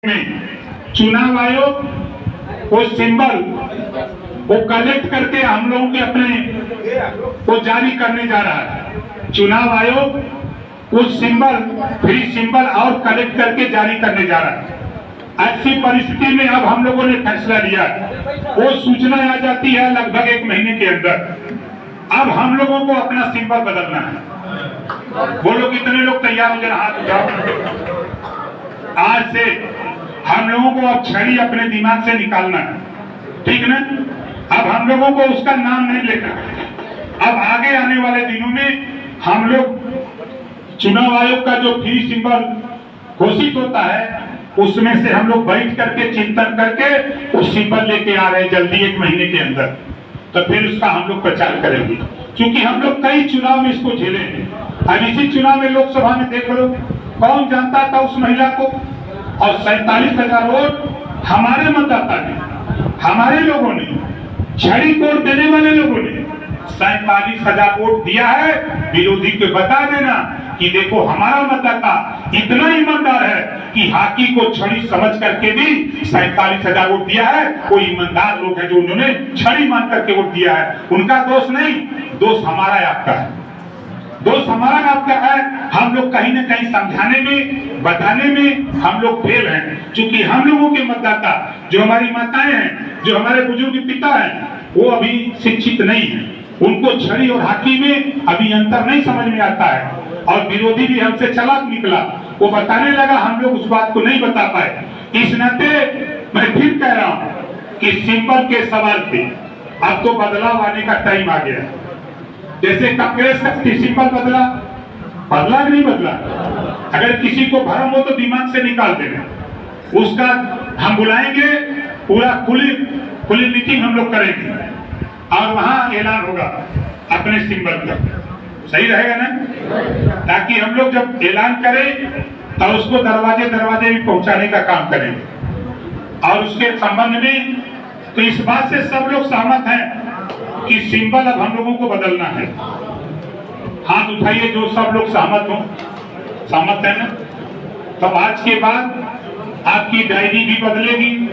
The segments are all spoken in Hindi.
में चुनाव आयोग वो सिंबल वो कलेक्ट करके हम लोगों के अपने वो जारी करने जा रहा है। चुनाव आयोग उस सिंबल फ्री सिंबल और कलेक्ट करके जारी करने जा रहा है। ऐसी परिस्थिति में अब हम लोगों ने फैसला लिया, वो सूचना आ जाती है लगभग 1 महीने के अंदर। अब हम लोगों को अपना सिंबल बदलना है। बोलो कितने लोग तैयार हो, जरा हाथ उठाओ। आज से हम लोगों को अब छड़ी अपने दिमाग से निकालना है, ठीक ना? अब हम लोगों को उसका नाम नहीं लेना। अब आगे आने वाले दिनों में हम लोग चुनाव आयोग का जो फ्री सिंबल घोषित होता है उसमें से हम लोग बैठ करके चिंतन करके उस सिंबल लेके आ रहे हैं जल्दी 1 महीने के अंदर। तो फिर उसका हम लोग प्रचार करेंगे, क्योंकि हम लोग कई चुनाव में इसको झेले हैं। अब इसी चुनाव में लोकसभा में देख लो कौन जानता था उस महिला को, और 47,000 वोट हमारे मतदाता ने, हमारे लोगों ने, छड़ी कोड देने वाले लोगों ने 47,000 वोट दिया है। विरोधी को बता देना कि देखो हमारा मतदाता इतना ईमानदार है कि हाकी को छड़ी समझ करके भी 47,000 वोट दिया है। वो ईमानदार लोग हैं जो उन्होंने छड़ी मान करके वोट दिया है। उनका दोष नहीं, दोष हमारा आपका है, दोस्त हमारा आपका है। हम लोग कहीं ना कहीं समझाने में बताने में हम लोग फेल हैं, क्योंकि हम लोगों के मतदाता जो हमारी माताएं हैं, जो हमारे बुजुर्ग पिता हैं, वो अभी शिक्षित नहीं है। उनको छड़ी और हाकी में अभी अंतर नहीं समझ में आता है। और विरोधी भी हमसे चालाक निकला, वो बताने लगा, हम लोग उस बात को नहीं बता पाए। इस नाते मैं फिर कह रहा हूँ कि सिंबल के सवाल पे अब तो बदलाव आने का टाइम आ गया। जैसे कांग्रेस का सिंबल बदला कि नहीं बदला? अगर किसी को भ्रम हो तो दिमाग से निकाल देना। उसका हम बुलाएंगे, पूरा खुली मीटिंग हम लोग करेंगे और वहां ऐलान होगा अपने सिंबल का। सही रहेगा ना? ताकि हम लोग जब ऐलान करें तो उसको दरवाजे भी पहुंचाने का काम करेंगे। और उसके संबंध में तो इस बात से सब लोग सहमत हैं कि सिंबल अब हम लोगों को बदलना है। हाथ उठाइए जो सब लोग सहमत हो। सहमत है ना? तब आज के बाद आपकी डायरी भी बदलेगी,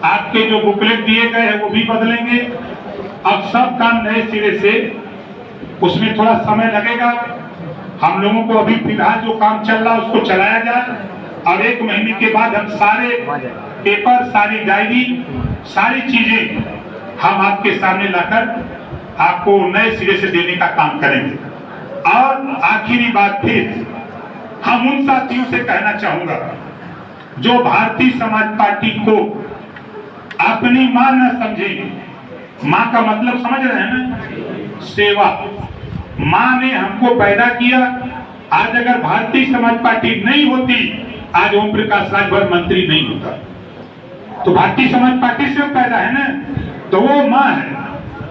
आपके जो बुकलेट दिए गए हैं वो भी बदलेंगे। अब सब काम नए सिरे से, उसमें थोड़ा समय लगेगा। हम लोगों को अभी फिलहाल जो काम चल रहा है उसको चलाया जाए, और 1 महीने के बाद हम सारे पेपर, सारी डायरी, सारी चीजें हम आपके सामने लाकर आपको नए सिरे से देने का काम करेंगे। और आखिरी बात फिर हम उन साथियों से कहना चाहूंगा जो भारतीय समाज पार्टी को अपनी मां न समझे। मां का मतलब समझ रहे हैं ना? सेवा। मां ने हमको पैदा किया। आज अगर भारतीय समाज पार्टी नहीं होती, आज ओम प्रकाश राजभर मंत्री नहीं होता। तो भारतीय समाज पार्टी से पैदा है ना, तो वो मां है।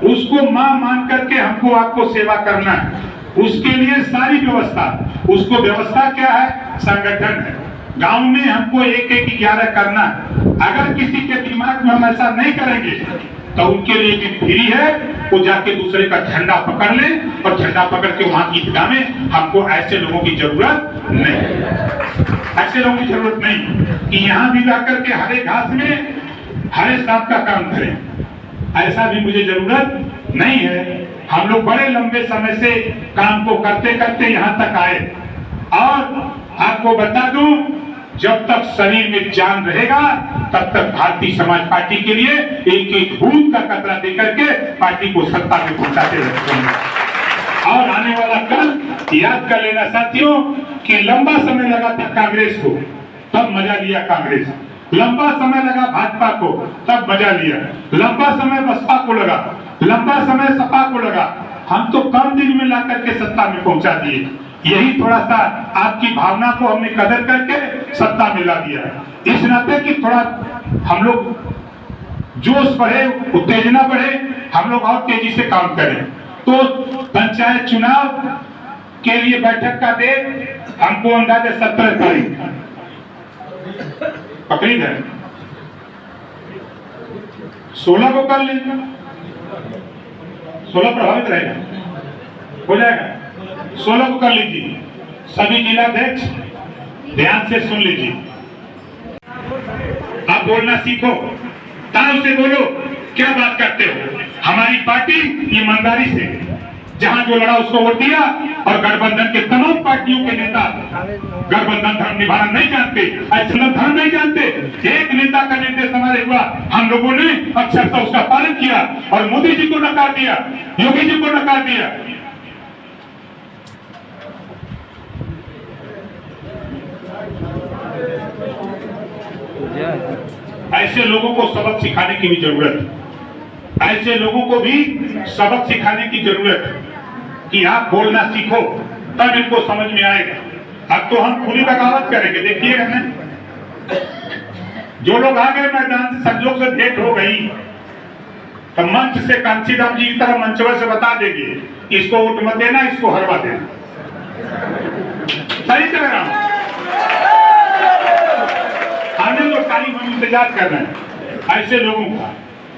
उसको मां मान करके हमको आपको सेवा करना है। उसके लिए सारी व्यवस्था, उसको व्यवस्था क्या है? संगठन है। गांव में हमको 1-1-11 करना है। अगर किसी के दिमाग में हम ऐसा नहीं करेंगे तो उनके लिए भी फ्री है, वो जाके दूसरे का झंडा पकड़ ले, और झंडा पकड़ के वहां की ईदगाह में। हमको ऐसे लोगों की जरूरत नहीं, ऐसे लोगों की जरूरत नहीं कि यहाँ भी जाकर के हरे घास में हरे सांप का काम करें। ऐसा भी मुझे जरूरत नहीं है। हम लोग बड़े लंबे समय से काम को करते करते यहाँ तक आए, और आपको बता दूं, जब तक शरीर में जान रहेगा तब तक भारतीय समाज पार्टी के लिए एक बूंद का कतरा देकर के पार्टी को सत्ता में पहुंचाते रहेंगे। और आने वाला कल याद कर लेना साथियों कि लंबा समय लगा था कांग्रेस को, तब मजा लिया कांग्रेस। लंबा समय लगा भाजपा को, तब मजा लिया। लंबा समय बसपा को लगा, लंबा समय सपा को लगा। हम तो कम दिन में ला करके सत्ता में पहुंचा दिए। यही थोड़ा सा आपकी भावना को हमने कदर करके सत्ता में ला दिया है। इस नाते कि थोड़ा हम लोग जोश बढ़े, उत्तेजना बढ़े, हम लोग और तेजी से काम करें। तो पंचायत चुनाव के लिए बैठक का डेट हमको अंदाजा 17 तारीख पकड़ी है। 16 को कर लेंगे, 16 प्रभावित रहेगा, हो जाएगा। 16 को कर लीजिए। सभी जिलाध्यक्ष ध्यान से सुन लीजिए। बोलना सीखो, ताव से बोलो, क्या बात करते हो। हमारी पार्टी ईमानदारी से जहां जो लड़ा उसको वोट दिया, और गठबंधन के तमाम पार्टियों के नेता गठबंधन धर्म निभाना नहीं जानते, ऐसा धर्म नहीं जानते। एक नेता का निर्देश हमारे हुआ, हम लोगों ने अक्षरशः उसका पालन किया और मोदी जी को नकार दिया, योगी जी को नकार दिया। ऐसे लोगों को सबक सिखाने की भी जरूरत है, ऐसे लोगों को भी सबक सिखाने की जरूरत है कि आप बोलना सीखो, तब इनको समझ में आएगा। अब तो हम खुली बगावत करेंगे, देखिएगा ना, जो लोग आ गए मैदान से, संजोग से भेंट हो गई, तो मंच से कांशीराम जी की तरह मंचवर से बता देंगे इसको वोट मत देना, इसको हरवा देना। सही कह रहा हूं, हमने तो तारीफ हम इंतजार कर रहे हैं ऐसे लोगों का।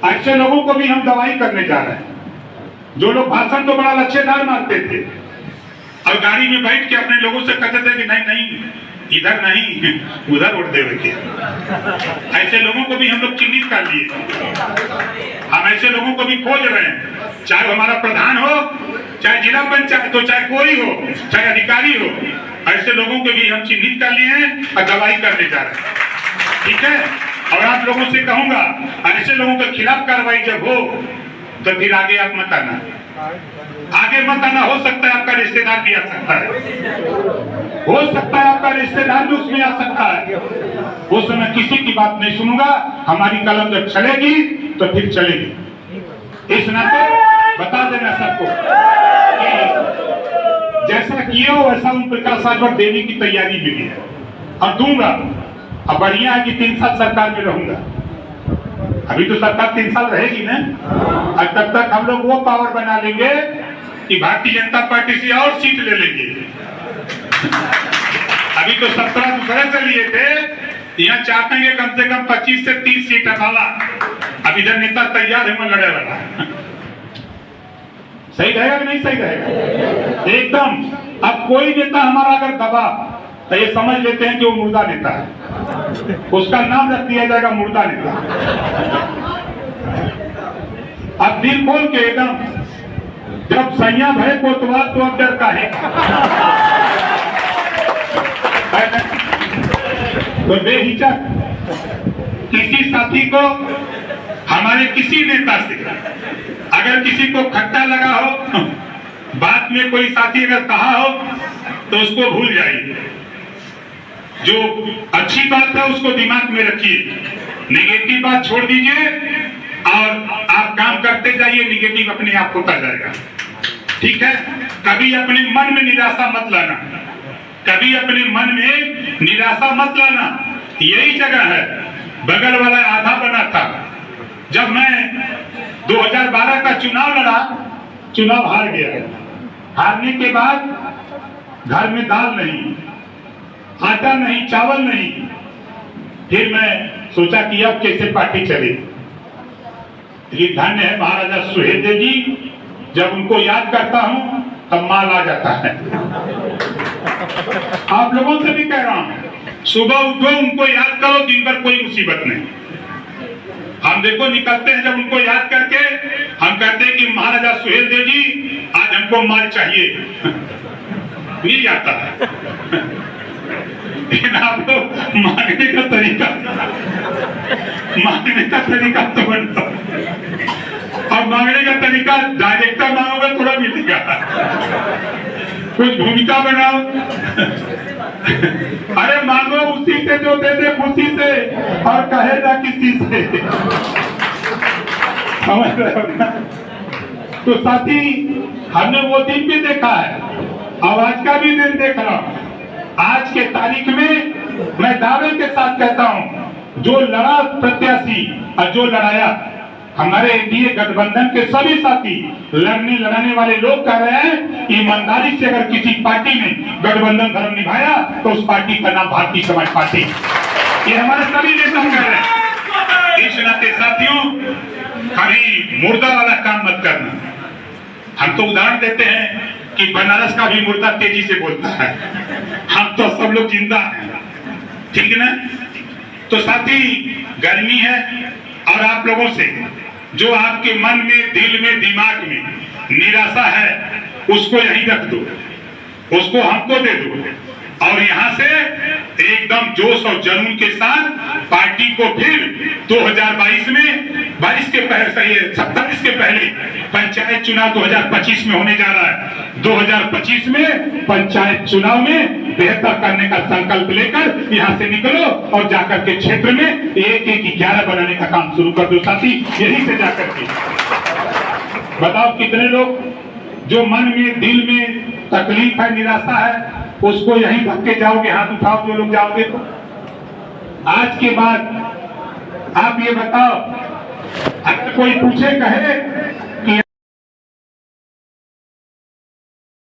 ऐसे लोगों को भी हम दवाई करने जा रहे हैं, जो लोग भाषण तो बड़ा लच्छेदार मारते थे और गाड़ी में बैठ के अपने लोगों से कहते थे कि नहीं नहीं इधर नहीं उधर वोट देवे के। ऐसे लोगों को भी हम लोग चिन्हित कर लिए, हम ऐसे लोगों को भी खोज रहे हैं, चाहे हमारा प्रधान हो, चाहे जिला पंचायत हो, चाहे कोई हो, चाहे अधिकारी हो, ऐसे लोगों को भी हम चिन्हित कर लिए हैं और दवाई करने जा रहे हैं। ठीक है, और आप लोगों से कहूंगा, ऐसे लोगों के खिलाफ कार्रवाई जब हो तो फिर आगे आप मत आना, आगे मत आना। हो सकता है आपका रिश्तेदार भी आ सकता है, हो सकता है आपका रिश्तेदार भी उसमें आ सकता है। उस समय किसी की बात नहीं सुनूंगा, हमारी कलम जब चलेगी तो फिर चलेगी। इस नाते बता देना सबको कि जैसा किया हो वैसा उन प्रकाश राजभर देने की तैयारी मिली है और दूंगा। अब बढ़िया है कि 3 साल सरकार में रहूंगा, अभी तो सरकार 3 साल रहेगी ना, और तब तक हम लोग वो पावर बना लेंगे कि भारतीय जनता पार्टी से और सीट ले लेंगे। अभी तो 17 दूसरे से लिए थे, यहाँ चाहते हैं कम से कम 25 से 30 सीट वाला। अब इधर नेता तैयार है लड़े वाला। सही रहेगा कि नहीं सही रहेगा? एकदम। अब कोई नेता हमारा अगर दबा तो ये समझ लेते हैं कि वो मुर्दा नेता है, उसका नाम रख दिया जाएगा मुर्दा नेता। अब दिल खोल के एकदम, जब सैया भय कोतवाल तो अब डर का है। तो बेहिचक किसी साथी को, हमारे किसी नेता से अगर किसी को खट्टा लगा हो, बात में कोई साथी अगर कहा हो तो उसको भूल जाइए। जो अच्छी बात है उसको दिमाग में रखिए, नेगेटिव बात छोड़ दीजिए और आप काम करते जाइए, नेगेटिव अपने आप होता जाएगा। ठीक है, कभी अपने मन में निराशा मत लाना, कभी अपने मन में निराशा मत लाना। यही जगह है, बगल वाला आधा बना था। जब मैं 2012 का चुनाव लड़ा, चुनाव हार गया। हारने के बाद घर में दाल नहीं, आटा नहीं, चावल नहीं। फिर मैं सोचा कि अब कैसे पार्टी चलेगी। धन्य है महाराजा सुहेलदेव जी, जब उनको याद करता हूं तब माल आ जाता है। आप लोगों से भी कह रहा हूं, सुबह उठो, उनको याद करो, दिन भर कोई मुसीबत नहीं। हम देखो निकलते हैं, जब उनको याद करके हम कहते हैं कि महाराजा सुहेलदेव जी आज हमको माल चाहिए, मिल जाता है। लेकिन आप लोग मांगने का तरीका तो बनता, और मांगने का तरीका डायरेक्टर मांगोगे थोड़ा मिलेगा, कुछ भूमिका बनाओ। अरे मांगो उसी से जो दे दे खुशी से, और कहे ना किसी से। समझ रहे हो ना? तो साथी, हमने वो दिन भी देखा है, अब आज का भी दिन देख रहा हूं। आज के तारीख में मैं दावे के साथ कहता हूं, जो लड़ा प्रत्याशी और जो लड़ाया, हमारे एनडीए गठबंधन के सभी साथी, लड़ने वाले लोग कह रहे हैं, ईमानदारी से अगर किसी पार्टी ने गठबंधन धर्म निभाया तो उस पार्टी का नाम भारतीय समाज पार्टी। ये हमारे सभी नेता कह रहे हैं। इस नाते साथियों, कभी मुर्दा वाला काम मत करना। हम तो उदाहरण देते हैं कि बनारस का भी मुर्दा तेजी से बोलता है, हम तो सब लोग जिंदा हैं। ठीक ना? तो साथी, गर्मी है और आप लोगों से जो आपके मन में, दिल में, दिमाग में निराशा है उसको यहीं रख दो, उसको हमको दे दो और यहाँ से एकदम जोश और जुनून के साथ पार्टी को फिर 2022 में 22 के पहले 27 के पहले पंचायत चुनाव 2025 में होने जा रहा है। 2025 में पंचायत चुनाव में बेहतर करने का संकल्प लेकर यहाँ से निकलो और जाकर के क्षेत्र में 1-1-11 बनाने का काम शुरू कर दो साथी। यही से जाकर के बताओ कितने लोग जो मन में, दिल में तकलीफ है, निराशा है, उसको यहीं धक्के जाओगे। हाथ उठाओ जो लोग जाओगे। तो आज के बाद आप ये बताओ, अगर कोई पूछे कहे